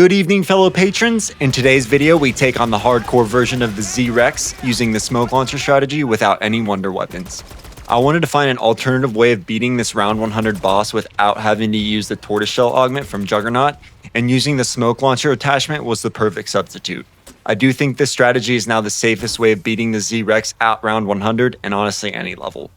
Good evening, fellow patrons. In today's video, we take on the hardcore version of the Z-Rex using the smoke launcher strategy without any wonder weapons. I wanted to find an alternative way of beating this round 100 boss without having to use the tortoiseshell augment from Juggernaut, and using the smoke launcher attachment was the perfect substitute. I do think this strategy is now the safest way of beating the Z-Rex at round 100 and honestly any level.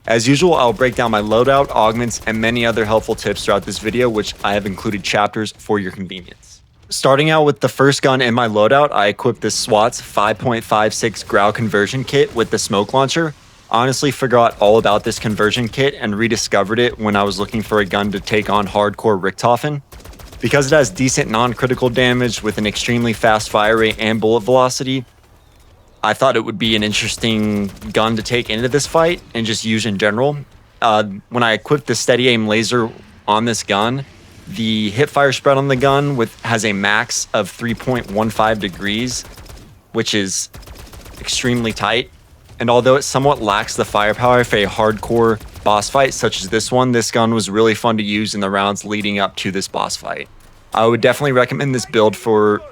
As usual, I'll break down my loadout, augments, and many other helpful tips throughout this video, which I have included chapters for your convenience. Starting out with the first gun in my loadout, I equipped this SWAT's 5.56 GRAU conversion kit with the smoke launcher. I honestly forgot all about this conversion kit and rediscovered it when I was looking for a gun to take on hardcore Richthofen. Because it has decent non-critical damage with an extremely fast fire rate and bullet velocity, I thought it would be an interesting gun to take into this fight and just use in general. When I equipped the steady aim laser on this gun, the hipfire spread on the gun has a max of 3.15 degrees, which is extremely tight. And although it somewhat lacks the firepower for a hardcore boss fight such as this one, this gun was really fun to use in the rounds leading up to this boss fight. I would definitely recommend this build for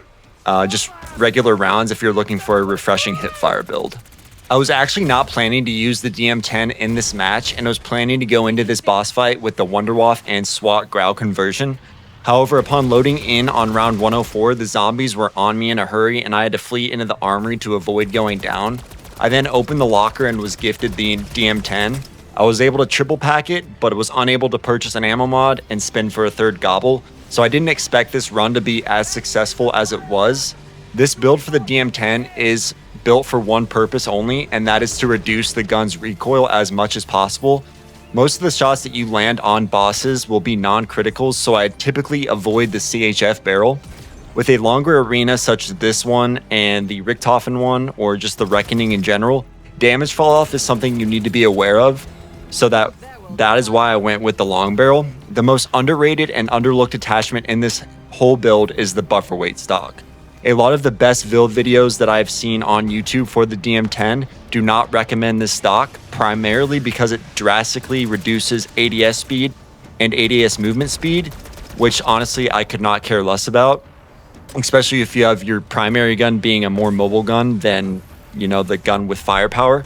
just regular rounds if you're looking for a refreshing hipfire build. I was actually not planning to use the DM10 in this match, and I was planning to go into this boss fight with the Wunderwaffe and SWAT GRAU conversion. However, upon loading in on round 104, the zombies were on me in a hurry and I had to flee into the armory to avoid going down. I then opened the locker and was gifted the DM10. I was able to triple pack it, but was unable to purchase an ammo mod and spin for a third gobble, so I didn't expect this run to be as successful as it was. This build for the DM10 is built for one purpose only, and that is to reduce the gun's recoil as much as possible. Most of the shots that you land on bosses will be non-criticals, so I typically avoid the CHF barrel. With a longer arena such as this one and the Richthofen one, or just the Reckoning in general, damage fall off is something you need to be aware of, so that is why I went with the long barrel. The most underrated and underlooked attachment in this whole build is the buffer weight stock. A lot of the best build videos that I've seen on YouTube for the DM10 do not recommend this stock, primarily because it drastically reduces ADS speed and ADS movement speed, which honestly I could not care less about, especially if you have your primary gun being a more mobile gun than, the gun with firepower.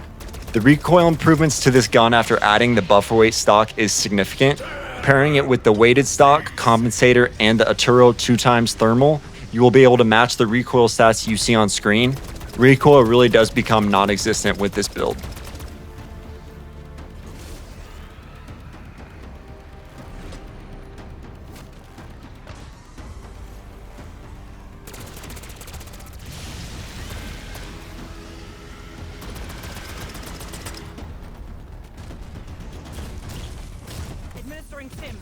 The recoil improvements to this gun after adding the buffer weight stock is significant. Pairing it with the weighted stock, compensator, and the Arturo 2x thermal, you will be able to match the recoil stats you see on screen. Recoil really does become non-existent with this build. Administering Sim.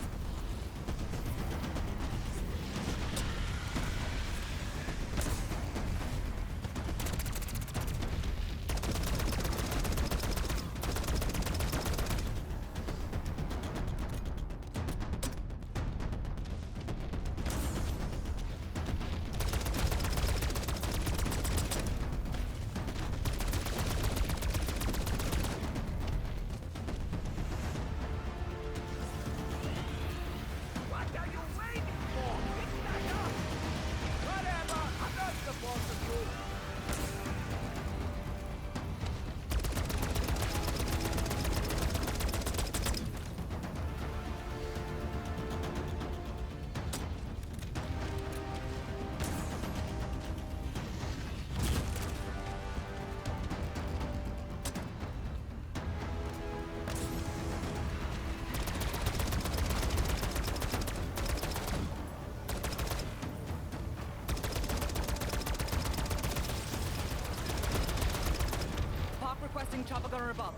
Requesting chopper gunner above.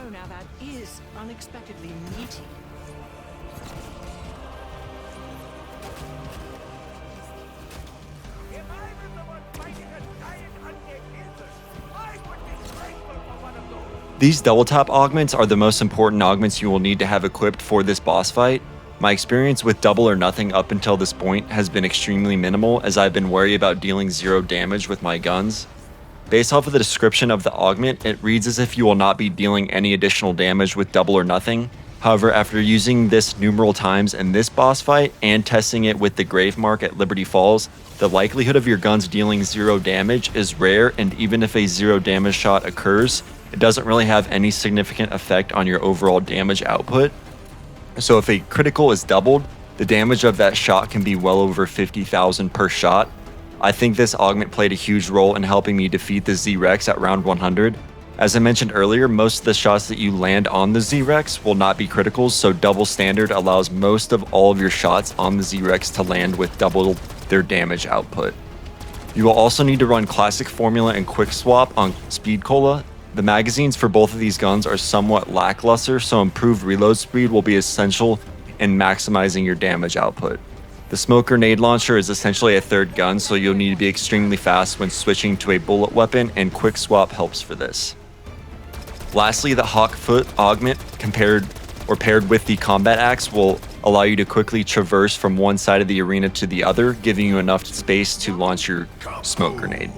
Oh, now that is unexpectedly meaty. If I were the one fighting a giant undead business, I would be grateful for These double tap augments are the most important augments you will need to have equipped for this boss fight. My experience with double or nothing up until this point has been extremely minimal, as I've been worried about dealing 0 damage with my guns. Based off of the description of the augment, it reads as if you will not be dealing any additional damage with double or nothing. However, after using this numerous times in this boss fight and testing it with the grave mark at Liberty Falls, the likelihood of your guns dealing 0 damage is rare, and even if a 0 damage shot occurs, it doesn't really have any significant effect on your overall damage output. So if a critical is doubled, the damage of that shot can be well over 50,000 per shot. I think this augment played a huge role in helping me defeat the Z-Rex at round 100. As I mentioned earlier, most of the shots that you land on the Z-Rex will not be criticals, so double standard allows most of all of your shots on the Z-Rex to land with double their damage output. You will also need to run classic formula and quick swap on Speed Cola. The magazines for both of these guns are somewhat lackluster, so improved reload speed will be essential in maximizing your damage output. The smoke grenade launcher is essentially a third gun, so you'll need to be extremely fast when switching to a bullet weapon, and quick swap helps for this. Lastly, the hawk foot augment paired with the combat axe will allow you to quickly traverse from one side of the arena to the other, giving you enough space to launch your smoke grenade.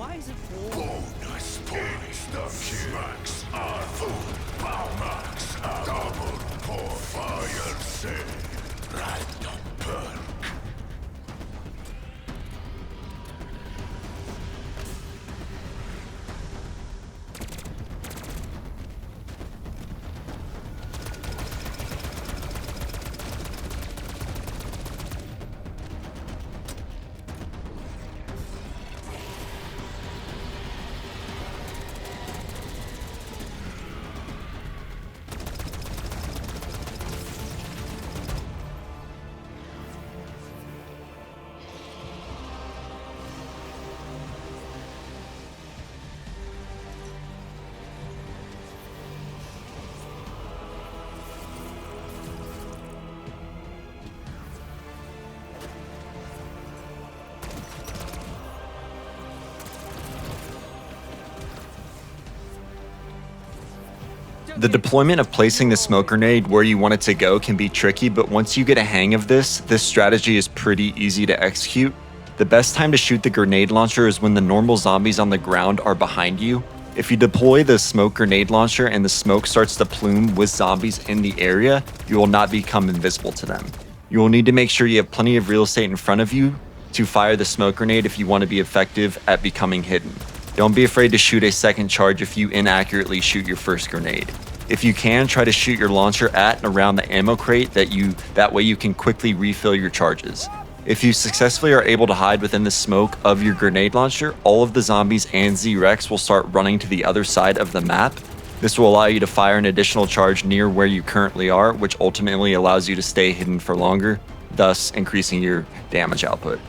The deployment of placing the smoke grenade where you want it to go can be tricky, but once you get a hang of this strategy is pretty easy to execute. The best time to shoot the grenade launcher is when the normal zombies on the ground are behind you. If you deploy the smoke grenade launcher and the smoke starts to plume with zombies in the area, you will not become invisible to them. You will need to make sure you have plenty of real estate in front of you to fire the smoke grenade if you want to be effective at becoming hidden. Don't be afraid to shoot a second charge if you inaccurately shoot your first grenade. If you can, try to shoot your launcher at and around the ammo crate, that way you can quickly refill your charges. If you successfully are able to hide within the smoke of your grenade launcher, all of the zombies and Z-Rex will start running to the other side of the map. This will allow you to fire an additional charge near where you currently are, which ultimately allows you to stay hidden for longer, thus increasing your damage output.